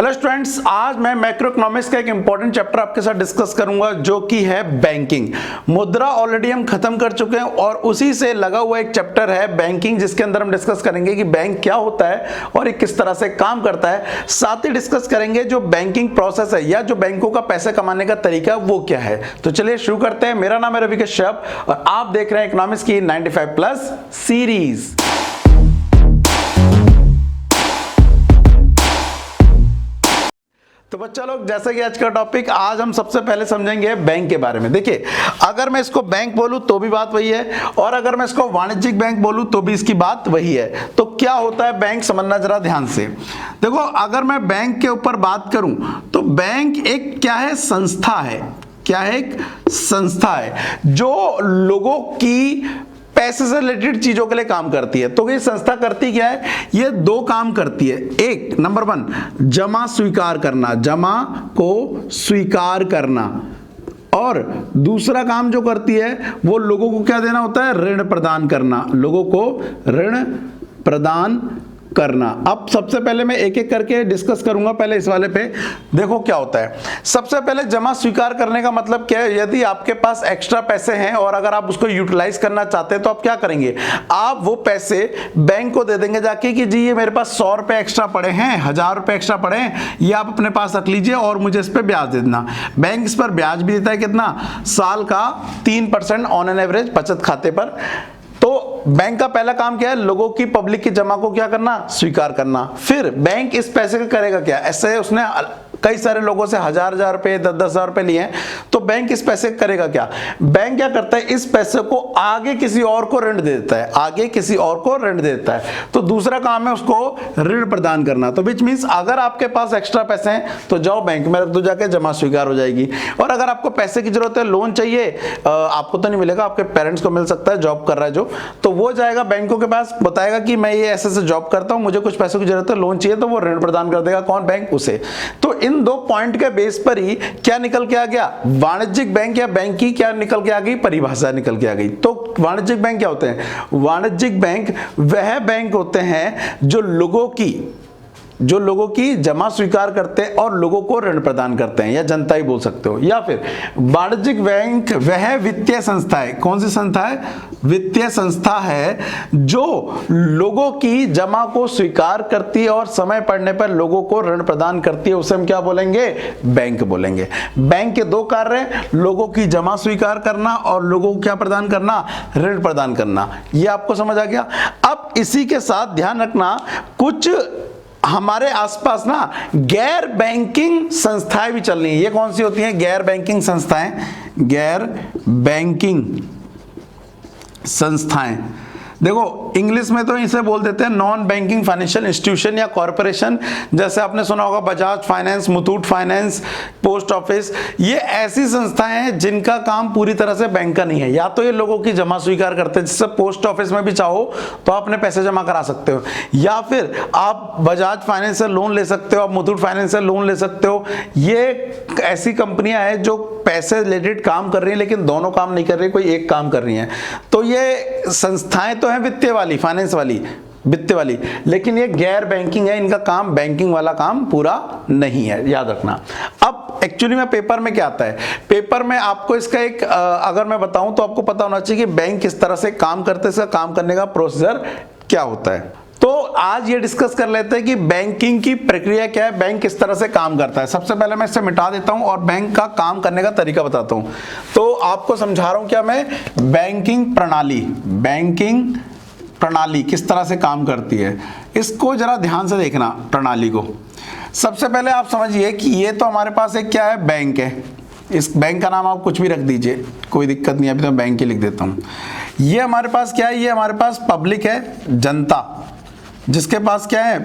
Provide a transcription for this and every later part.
Hello students, आज मैं macro economics का एक इंपॉर्टेंट चैप्टर आपके साथ डिस्कस करूंगा जो कि है बैंकिंग। मुद्रा ऑलरेडी हम खत्म कर चुके हैं और उसी से लगा हुआ एक चैप्टर है बैंकिंग, जिसके अंदर हम डिस्कस करेंगे कि बैंक क्या होता है और ये किस तरह से काम करता है। साथ ही डिस्कस करेंगे जो बैंकिंग प्रोसेस है या जो बैंकों का पैसे कमाने का तरीका वो क्या है। तो चलिए शुरू करते हैं। मेरा नाम है रवि कश्यप और आप देख रहे हैं इकोनॉमिक्स की 95+ सीरीज। तो बच्चा लोग, जैसा कि आज का टॉपिक, आज हम सबसे पहले समझेंगे बैंक के बारे में। देखिए, अगर मैं इसको बैंक बोलूं तो भी बात वही है और अगर मैं इसको वाणिज्यिक बैंक बोलूं तो भी इसकी बात वही है। तो क्या होता है बैंक, समझना जरा ध्यान से। देखो, अगर मैं बैंक के ऊपर बात करूं तो बैंक एक क्या है, संस्था है। क्या है? एक संस्था है जो लोगों की पैसे से रिलेटेड चीजों के लिए काम करती है। तो ये संस्था करती क्या है? ये दो काम करती है। एक, नंबर 1, जमा स्वीकार करना, जमा को स्वीकार करना, और दूसरा काम जो करती है वो लोगों को क्या देना होता है? ऋण प्रदान करना, लोगों को ऋण प्रदान करना। अब सबसे पहले मैं एक एक करके डिस्कस करूंगा। पहले इस वाले पे देखो क्या होता है। सबसे पहले जमा स्वीकार करने का मतलब क्या है? यदि आपके पास एक्स्ट्रा पैसे हैं और अगर आप उसको यूटिलाइज करना चाहते हैं तो आप क्या करेंगे? आप वो पैसे बैंक को दे देंगे जाके कि जी ये मेरे पास 100 रुपए एक्स्ट्रा पड़े हैं, 1000 रुपए एक्स्ट्रा पड़े हैं, ये आप अपने पास रख लीजिए और मुझे इस पर ब्याज दे देना। बैंक इस पर ब्याज भी देता है। कितना? साल का 3% ऑन एन एवरेज बचत खाते पर। तो बैंक का पहला काम क्या है? लोगों की, पब्लिक की जमा को क्या करना? स्वीकार करना। फिर बैंक इस पैसे का करेगा क्या? ऐसे उसने कई सारे लोगों से 1000 रुपए, 10,000 रुपए लिए हैं, तो बैंक इस पैसे करेगा क्या? बैंक क्या करता है? इस पैसे को आगे किसी और को ऋण दे देता है, आगे किसी और को ऋण दे देता है। तो दूसरा काम है उसको ऋण प्रदान करना। तो विच मींस अगर आपके पास एक्स्ट्रा पैसे हैं तो जाओ बैंक में रख दो, जाके जमा स्वीकार हो जाएगी। और अगर आपको पैसे की जरूरत है, लोन चाहिए, आपको तो नहीं मिलेगा, आपके पेरेंट्स को मिल सकता है, जॉब कर रहा है जो, तो वो जाएगा बैंकों के पास, बताएगा कि मैं ये ऐसे ऐसे जॉब करता हूं, मुझे कुछ पैसों की जरूरत है, लोन चाहिए, तो वो ऋण प्रदान कर देगा। कौन? बैंक। उसे। तो इन दो पॉइंट के बेस पर ही क्या निकल के आ गया? वाणिज्यिक बैंक या बैंक की क्या निकल के आ गई? परिभाषा निकल के आ गई। तो वाणिज्यिक बैंक क्या होते हैं? वाणिज्यिक बैंक वह बैंक होते हैं जो लोगों की जमा स्वीकार करते हैं और लोगों को ऋण प्रदान करते हैं, या जनता ही बोल सकते हो। या फिर वाणिज्यिक बैंक वह वित्तीय संस्था है। कौन सी संस्था है? वित्तीय संस्था है जो लोगों की जमा को स्वीकार करती है और समय पड़ने पर लोगों को ऋण प्रदान करती है। उसे हम क्या बोलेंगे? बैंक बोलेंगे। बैंक के दो कार्य हैं, लोगों की जमा स्वीकार करना और लोगों को क्या प्रदान करना? ऋण प्रदान करना। ये आपको समझ आ गया। अब इसी के साथ ध्यान रखना, कुछ हमारे आसपास ना गैर बैंकिंग संस्थाएं भी चल रही हैं। ये कौन सी होती हैं? गैर बैंकिंग संस्थाएं। गैर बैंकिंग संस्थाएं, देखो इंग्लिश में तो इसे बोल देते हैं नॉन बैंकिंग फाइनेंशियल इंस्टीट्यूशन या कॉर्पोरेशन। जैसे आपने सुना होगा Bajaj finance, Muthoot finance, post office. ये ऐसी संस्थाएं हैं जिनका काम पूरी तरह से बैंक का नहीं है। या तो ये लोगों की जमा स्वीकार करते हैं, जिससे पोस्ट ऑफिस में भी चाहो तो आप अपने पैसे जमा करा सकते हो, या फिर आप बजाज फाइनेंस से लोन ले सकते हो, आप मुथूट फाइनेंस से लोन ले सकते हो। ये ऐसी कंपनियां हैं जो पैसे रिलेटेड काम कर रही है, लेकिन दोनों काम नहीं कर रही, कोई एक काम कर रही है। तो ये संस्थाएं तो हैं वित्तीय वाली, फाइनेंस वाली, वित्तीय वाली, लेकिन ये गैर बैंकिंग है। इनका काम बैंकिंग वाला काम पूरा नहीं है, याद रखना। अब एक्चुअली में पेपर में क्या आता है? पेपर में आपको इसका एक अगर मैं बताऊं तो आपको पता होना चाहिए कि बैंक किस तरह से काम करते हैं, इसका काम करने का प्रोसीजर क्या होता है। तो आज ये डिस्कस कर लेते हैं कि बैंकिंग की प्रक्रिया क्या है, बैंक किस तरह से काम करता है। सबसे पहले मैं इसे मिटा देता हूं और बैंक का काम करने का तरीका बताता हूं। तो आपको समझा रहा हूं क्या मैं, बैंकिंग प्रणाली किस तरह से काम करती है, इसको जरा ध्यान से देखना प्रणाली को। सबसे पहले आप समझिए कि ये तो हमारे पास एक क्या है, बैंक है। इस बैंक का नाम आप कुछ भी रख दीजिए, कोई दिक्कत नहीं। अभी तो बैंक ही लिख देता हूं। ये हमारे पास क्या है? ये हमारे पास पब्लिक है, जनता, जिसके पास क्या है?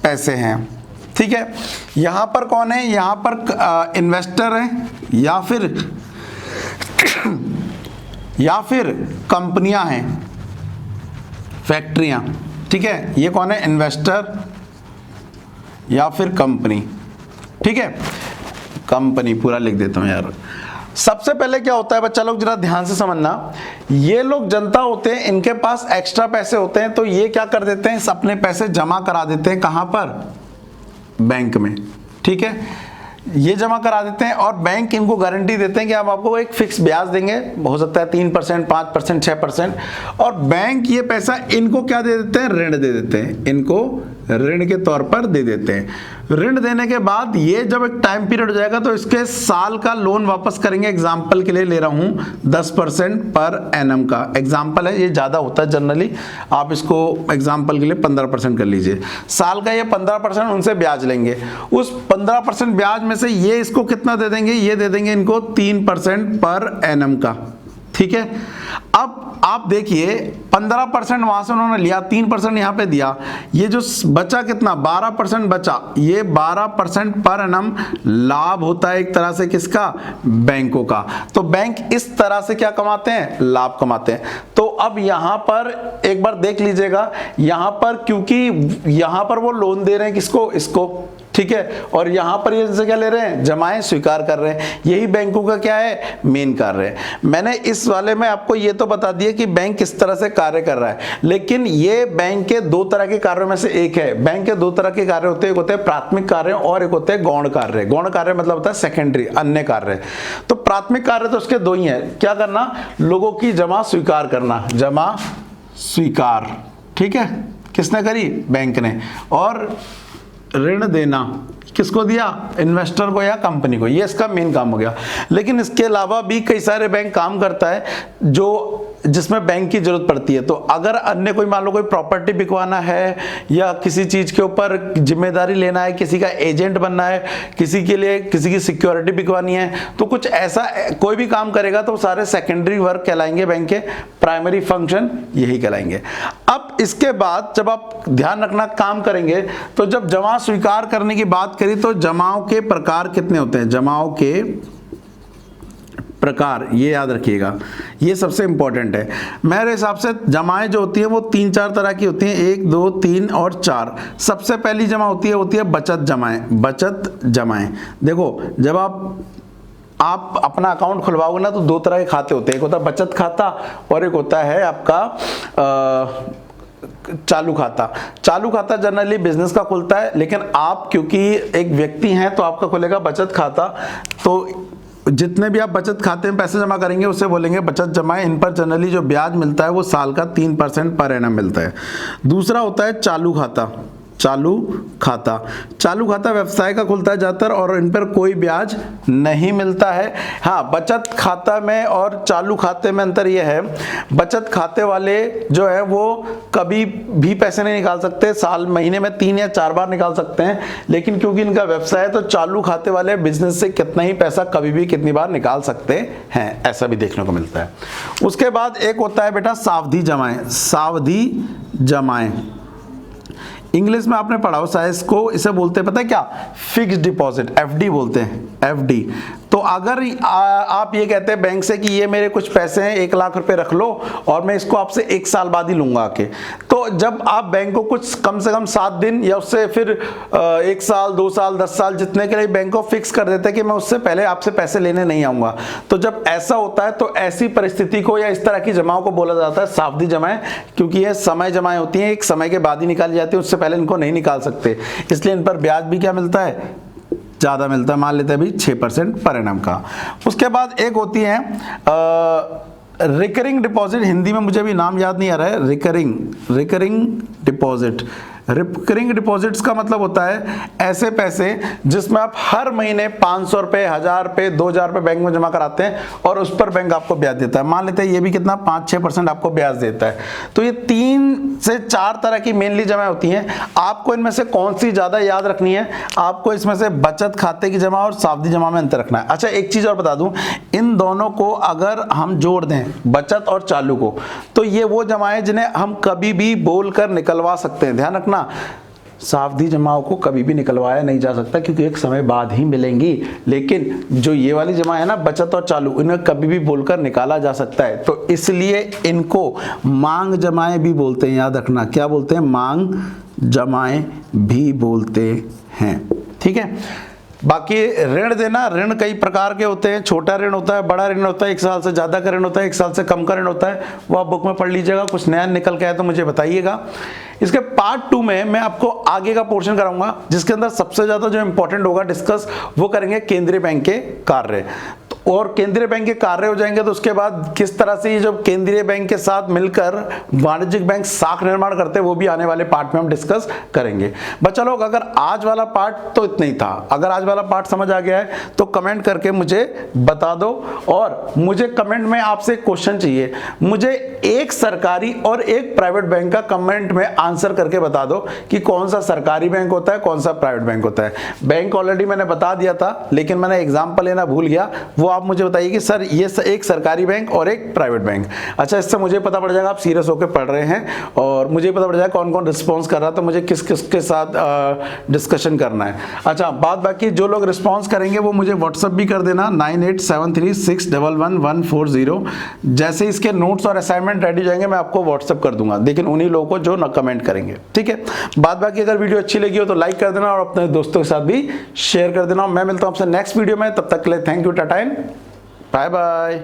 पैसे हैं। ठीक है। यहां पर कौन है? यहां पर इन्वेस्टर है, या फिर कंपनियां हैं, फैक्ट्रियां। ठीक है। ये कौन है? इन्वेस्टर या फिर कंपनी। ठीक है, कंपनी पूरा लिख देता हूं यार। सबसे पहले क्या होता है बच्चा लोग, जरा ध्यान से समझना। ये लोग जनता होते हैं, इनके पास एक्स्ट्रा पैसे होते हैं, तो ये क्या कर देते हैं? अपने पैसे जमा करा देते हैं। कहां पर? बैंक में। ठीक है, ये जमा करा देते हैं और बैंक इनको गारंटी देते हैं कि हम आपको एक फिक्स ब्याज देंगे, हो सकता है 3%, 5%, 6%, और बैंक ये पैसा इनको क्या दे देते हैं, ऋण दे देते हैं, इनको ऋण के तौर पर दे देते हैं। ऋण देने के बाद ये जब एक टाइम पीरियड हो जाएगा तो इसके साल का लोन वापस करेंगे। एग्जाम्पल के लिए ले रहा हूं 10% पर एनम का एग्जाम्पल है, ये ज्यादा होता है जनरली, आप इसको एग्जाम्पल के लिए 15% कर लीजिए। साल का ये 15% उनसे ब्याज लेंगे, उस 15% ब्याज में से ये इसको कितना दे देंगे, ये दे देंगे इनको 3% पर एनम का। ठीक है, अब आप देखिए 15% वहां से उन्होंने लिया, 3% यहां पे दिया, ये जो बचा कितना 12% बचा, ये 12% पर एनम लाभ होता है एक तरह से किसका, बैंकों का। तो बैंक इस तरह से क्या कमाते हैं, लाभ कमाते हैं। तो अब यहां पर एक बार देख लीजिएगा, यहां पर क्योंकि यहां पर वो लोन दे रहे हैं किसको, इसको, ठीक है, और यहां पर ये इनसे क्या ले रहे हैं, जमाएं स्वीकार कर रहे हैं। यही बैंकों का क्या है, मेन कार्य है। मैंने इस वाले में आपको ये तो बता दिया कि बैंक किस तरह से कार्य कर रहा है, लेकिन ये बैंक के दो तरह के कार्यों में से एक है। बैंक के दो तरह के कार्य होते हैं, एक होते हैं प्राथमिक कार्य और एक होते हैं गौण कार्य। गौण कार्य मतलब होता है सेकेंडरी, अन्य कार्य। तो प्राथमिक कार्य तो उसके दो ही है, क्या करना, लोगों की जमा स्वीकार करना, जमा स्वीकार, ठीक है, किसने करी, बैंक ने, और ऋण देना किसको दिया, इन्वेस्टर को या कंपनी को, ये इसका मेन काम हो गया। लेकिन इसके अलावा भी कई सारे बैंक काम करता है जो जिसमें बैंक की जरूरत पड़ती है। तो अगर अन्य कोई मान लो कोई प्रॉपर्टी बिकवाना है या किसी चीज के ऊपर जिम्मेदारी लेना है, किसी का एजेंट बनना है, किसी के लिए किसी की सिक्योरिटी बिकवानी है, तो कुछ ऐसा कोई भी काम करेगा तो सारे सेकेंडरी वर्क कहलाएंगे बैंक के, प्राइमरी फंक्शन यही कहलाएंगे। अब इसके बाद जब आप ध्यान रखना काम करेंगे तो जब जमा स्वीकार करने की बात करी तो जमाओं के प्रकार कितने होते हैं, जमाओं के प्रकार, ये याद रखिएगा, ये सबसे इंपॉर्टेंट है। मेरे हिसाब से जमाएं जो होती है वो 3-4 तरह की होती हैं, 1, 2, 3 और 4। सबसे पहली जमा होती है बचत जमाएं। बचत जमाएं देखो, जब आप अपना अकाउंट खुलवाओगे ना तो दो तरह के खाते होते हैं, एक होता है बचत खाता और एक होता है आपका चालू खाता। चालू खाता जनरली बिजनेस का खुलता है, लेकिन आप क्योंकि एक व्यक्ति हैं तो आपका खुलेगा बचत खाता। तो जितने भी आप बचत खाते में पैसे जमा करेंगे उसे बोलेंगे बचत जमा। इन पर जनरली जो ब्याज मिलता है वो साल का 3% पर एनम मिलता है। दूसरा होता है चालू खाता। चालू खाता, चालू खाता व्यवसाय का खुलता है ज्यादातर और इन पर कोई ब्याज नहीं मिलता है। हाँ, बचत खाता में और चालू खाते में अंतर यह है, बचत खाते वाले जो है वो कभी भी पैसे नहीं निकाल सकते, साल महीने में 3 या 4 बार निकाल सकते हैं, लेकिन क्योंकि इनका व्यवसाय है तो चालू खाते वाले बिजनेस से कितना ही पैसा कभी भी कितनी बार निकाल सकते हैं, ऐसा भी देखने को मिलता है। उसके बाद एक होता है बेटा सावधि जमाएं। सावधि जमाएं इंग्लिश में आपने पढ़ा हो शायद, इसको इसे बोलते हैं पता है क्या, फिक्स्ड डिपॉजिट, एफडी बोलते हैं, एफडी। तो अगर आप ये कहते हैं बैंक से कि ये मेरे कुछ पैसे हैं 1 लाख रुपए रख लो और मैं इसको आपसे 1 साल बाद ही लूंगा आके, तो जब आप बैंक को कुछ कम से कम 7 दिन या उससे फिर 1 साल 2 साल 10 साल जितने के लिए बैंक को फिक्स कर देते हैं कि मैं उससे पहले आपसे पैसे लेने नहीं आऊंगा, तो जब ऐसा होता है तो ऐसी परिस्थिति को या इस तरह की जमाओं को बोला जाता है सावधि जमाएं, क्योंकि ये समय जमाएं होती हैं, एक समय के बाद ही निकाली जाती है, उससे पहले इनको नहीं निकाल सकते, इसलिए इन पर ब्याज भी क्या मिलता है, ज्यादा मिलता है, मान लेते हैं अभी 6% पर एनम का। उसके बाद एक होती है रिकरिंग डिपॉजिट, हिंदी में मुझे भी नाम याद नहीं आ रहा है, रिकरिंग डिपॉजिट। रिकरिंग डिपॉजिट्स का मतलब होता है ऐसे पैसे जिसमें आप हर महीने 500 रुपए, 1000 रुपए, 2000 रुपए बैंक में जमा कराते हैं और उस पर बैंक आपको ब्याज देता है। मान लेते हैं ये भी कितना 5-6% आपको ब्याज देता है। तो ये 3 से 4 तरह की मेनली जमा होती हैं। आपको इनमें से कौन सी ज्यादा याद रखनी है, आपको इसमें से बचत खाते की जमा और सावधि जमा में अंतर रखना है। अच्छा, एक चीज और बता दूं, इन दोनों को अगर हम जोड़ दें, बचत और चालू को, तो ये वो जमाएं जिन्हें हम कभी भी बोलकर निकलवा सकते हैं। ध्यान रखना, सावधि जमाओं को कभी भी निकलवाया नहीं जा सकता क्योंकि एक समय बाद ही मिलेंगी, लेकिन जो ये वाली जमा है ना बचत और चालू, इन्हें कभी भी बोलकर निकाला जा सकता है, तो इसलिए इनको मांग जमाएं भी बोलते हैं। याद रखना, क्या बोलते हैं, मांग जमाएं भी बोलते हैं। ठीक है, बाकी ऋण देना, ऋण कई प्रकार के होते हैं, छोटा ऋण होता है, बड़ा ऋण होता है, 1 साल से ज़्यादा का ऋण होता है, 1 साल से कम का ऋण होता है, वो आप बुक में पढ़ लीजिएगा। कुछ नया निकल के आया तो मुझे बताइएगा। इसके पार्ट 2 में मैं आपको आगे का पोर्शन कराऊंगा, जिसके अंदर सबसे ज़्यादा जो इंपॉर्टेंट होगा डिस्कस, वो करेंगे केंद्रीय बैंक के कार्य। और केंद्रीय बैंक के कार्य हो जाएंगे तो उसके बाद किस तरह से ये जो केंद्रीय बैंक के साथ मिलकर वाणिज्यिक बैंक शाखा निर्माण करते हैं, वो भी आने वाले पार्ट में हम डिस्कस करेंगे। बच्चा लोग, अगर आज वाला पार्ट तो इतना ही था, अगर आज वाला पार्ट समझ आ गया है तो कमेंट करके मुझे बता दो। और मुझे कमेंट में आपसे क्वेश्चन चाहिए, मुझे एक सरकारी और एक प्राइवेट बैंक का कमेंट में आंसर करके बता दो कि कौन सा सरकारी बैंक होता है, कौन सा प्राइवेट बैंक होता है। बैंक ऑलरेडी मैंने बता दिया था, लेकिन मैंने एग्जाम्पल लेना भूल गया, वो आप मुझे बताइए कि सर ये एक सरकारी बैंक और एक प्राइवेट बैंक। अच्छा, इससे मुझे पता पड़ जाएगा आप सीरियस होकर पढ़ रहे हैं, और मुझे पता पड़ जाएगा कौन कौन रिस्पॉन्स कर रहा था, मुझे किस किस के साथ डिस्कशन करना है। अच्छा, बाकी जो लोग रिस्पॉन्स करेंगे वो मुझे व्हाट्सअप भी कर देना 9873611140। जैसे इसके नोट्स और असाइनमेंट रेडी हो जाएंगे मैं आपको व्हाट्सअप कर दूंगा, लेकिन उन्हीं लोगों को जो न कमेंट करेंगे, ठीक है। बाकी अगर वीडियो अच्छी लगी हो तो लाइक कर देना और अपने दोस्तों के साथ भी शेयर कर देना। मैं मिलता हूं आपसे नेक्स्ट वीडियो में, तब तक के लिए thank you, tata and bye bye.